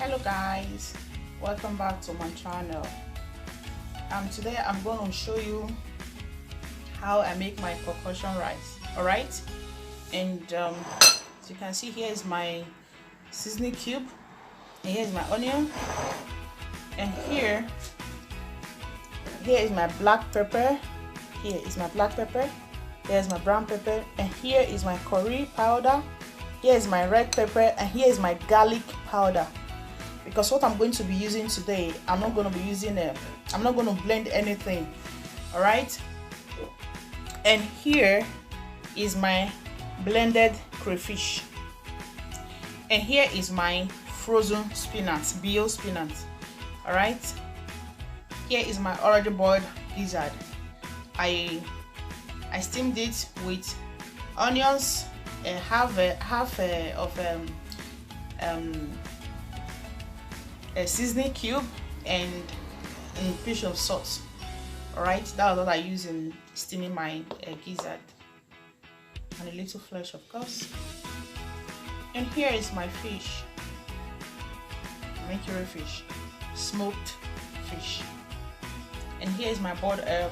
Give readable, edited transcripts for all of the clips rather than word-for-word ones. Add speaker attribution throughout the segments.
Speaker 1: Hello guys, welcome back to my channel. Today I'm going to show you how I make my concoction rice. All right, and as you can see, here is my seasoning cube, and here is my onion, and here is my black pepper, here is my black pepper, here is my brown pepper, and here is my curry powder, here is my red pepper, and here is my garlic powder. Because what I'm going to be using today, I'm not going to be using I'm not going to blend anything. All right, and here is my blended crayfish, and here is my frozen spinach, BO spinach. All right, here is my already boiled gizzard. I steamed it with onions, half of a seasoning cube, and a pinch of salt. All right, that's what I use in steaming my gizzard, and a little flesh, of course. And here is my fish, mercury fish, smoked fish, and here is my boiled herb,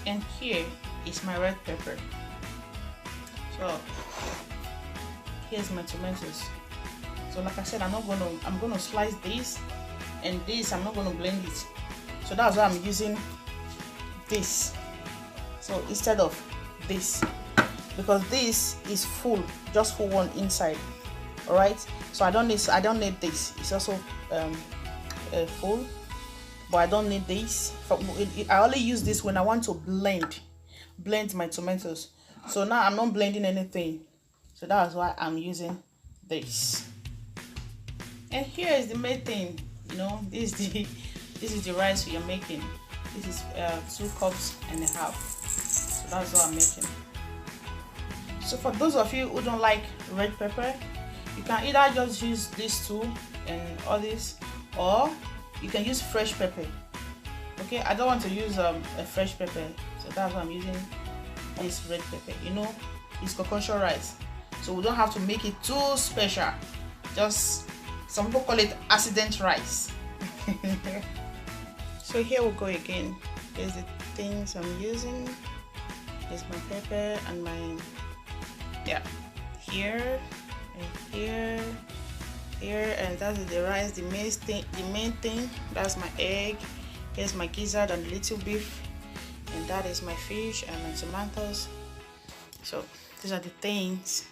Speaker 1: and here is my red pepper. So here's my tomatoes. So like I said, I'm gonna slice this, and this I'm not gonna blend it. So that's why I'm using this. So instead of this, because this is full, just for one inside. All right. So I don't need this. It's also full, but I don't need this. I only use this when I want to blend my tomatoes. So now I'm not blending anything. So that's why I'm using this. And here is the main thing, you know, this is the rice we are making. This is 2.5 cups. So that's what I'm making. So for those of you who don't like red pepper, you can either just use these two and all this, or you can use fresh pepper. Okay, I don't want to use a fresh pepper, so that's why I'm using this red pepper. You know, it's concoction rice, so we don't have to make it too special. Just, some people call it accident rice. So here we go again. Here's the things I'm using. Here's my pepper and my, yeah, here and here, and that is the rice. The main thing, that's my egg. Here's my gizzard and little beef, and that is my fish and my tomatoes. So these are the things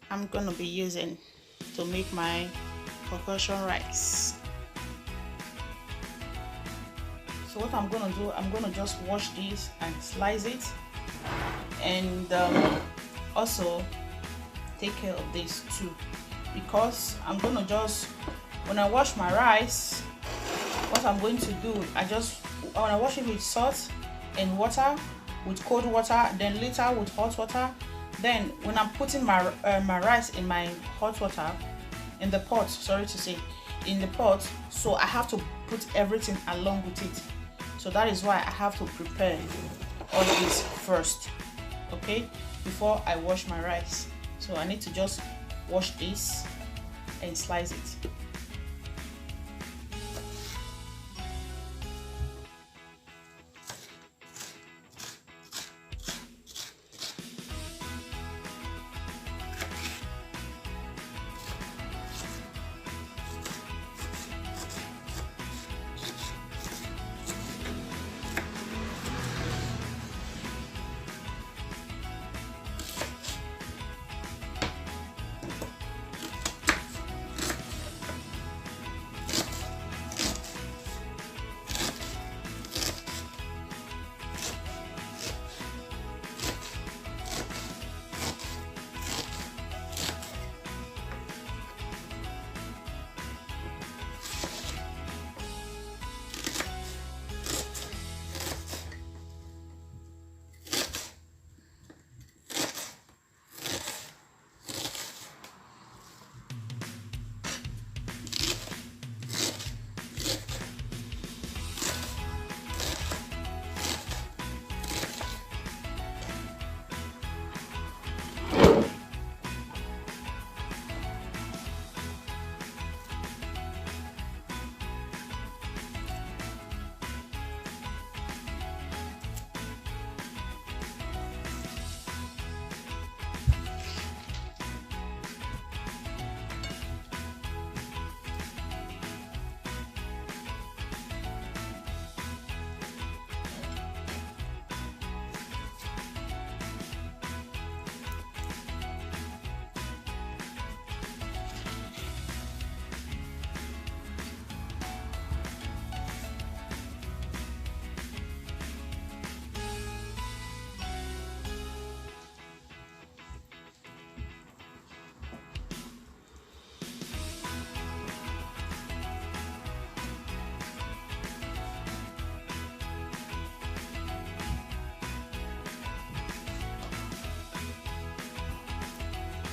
Speaker 1: I'm gonna be using to make my concoction rice. So what I'm gonna do, I'm gonna just wash this and slice it, and also take care of this too, because I'm gonna just, when I wash my rice, what I'm going to do, I want to wash it with salt and water, with cold water, then later with hot water. Then when I'm putting my my rice in my hot water, in the pot, sorry to say, in the pot, so I have to put everything along with it. So that is why I have to prepare all this first, okay, before I wash my rice. So I need to just wash this and slice it.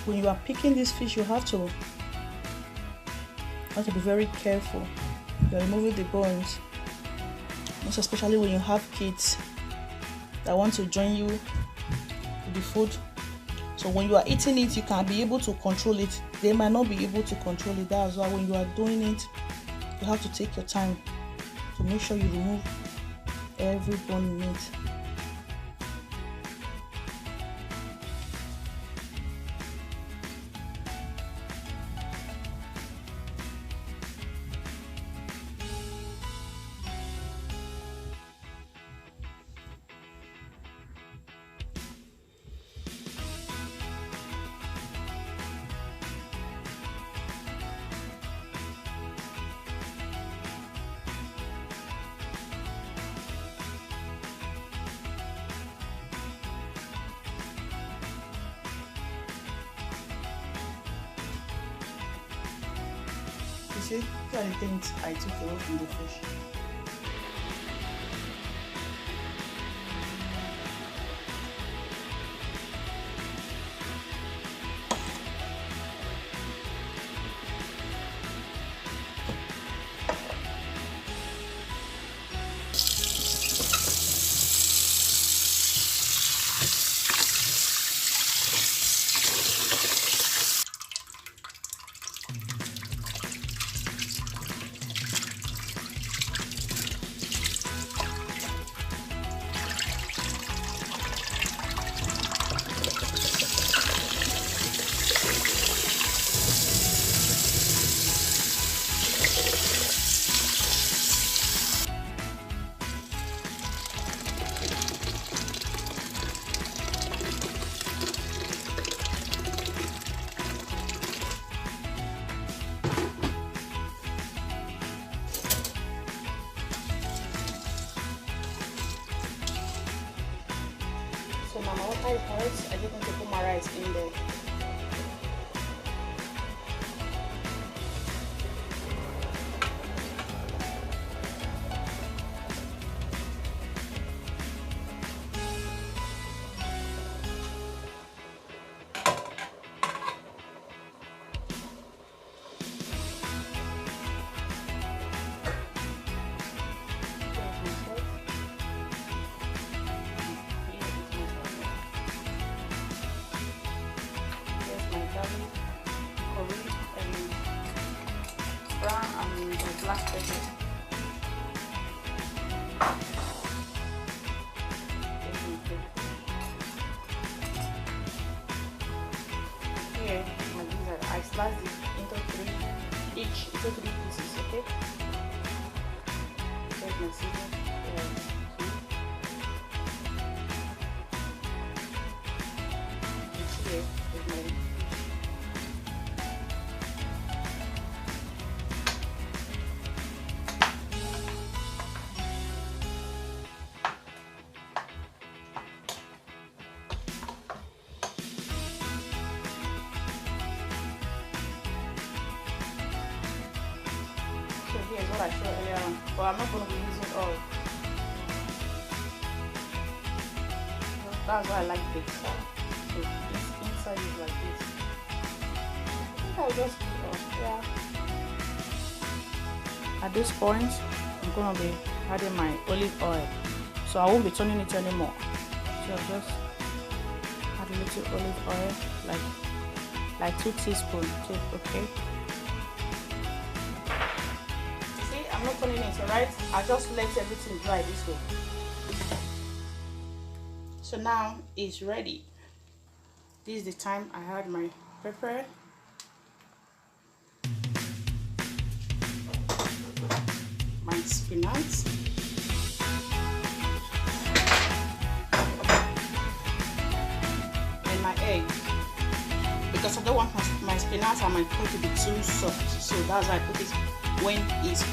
Speaker 1: when you are picking this fish, you have to be very careful. You're removing the bones, most especially when you have kids that want to join you with the food. So when you are eating it, you can be able to control it. They might not be able to control it. That's why when you are doing it, you have to take your time to make sure you remove every bone in it. You see, these are the things I took away from the fish. So now my water is hot. I just want to put my rice in there. Brown and the black pepper. Here, I sliced it into three pieces, okay? Here's my season. Here is my here's what I showed earlier on, but I'm not going to be using oil. That's why I like this. So this inside is like this. I think I'll just put it off. Yeah. At this point, I'm going to be adding my olive oil. So I won't be turning it anymore. So I'll just add a little olive oil, like 2 teaspoons. Okay. I'm not turning it, alright? I just let everything dry this way. So now it's ready. This is the time I add my pepper, my spinach, and my egg. Because I don't want my spinach and my food to be too soft, so that's why I put it when it's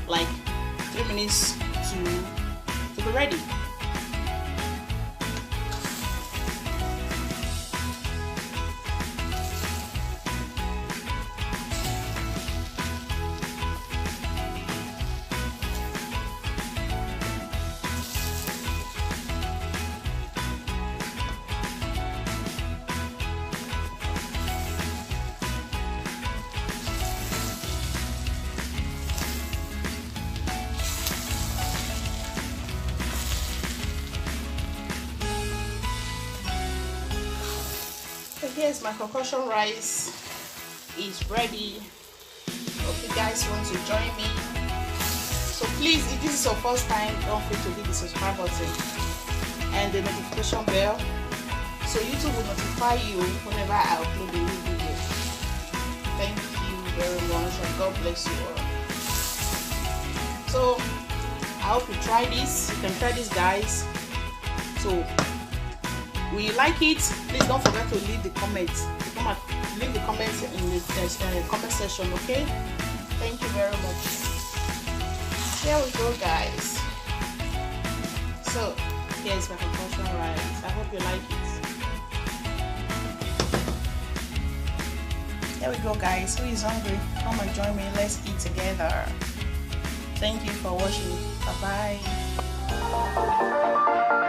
Speaker 1: like 3 minutes to be ready. here's my concoction rice. It's ready. Hope you guys want to join me. So please, if this is your first time, don't forget to hit the subscribe button and the notification bell, so YouTube will notify you whenever I upload a new video. Thank you very much and God bless you all. So I hope you try this. You can try this, guys. So when you like it, please don't forget to leave the comments. Leave the comments in the comment section, okay? Thank you very much. Here we go, guys. So here's my concoction rice. I hope you like it. Here we go, guys. Who is hungry? Come and join me. Let's eat together. Thank you for watching. Bye bye.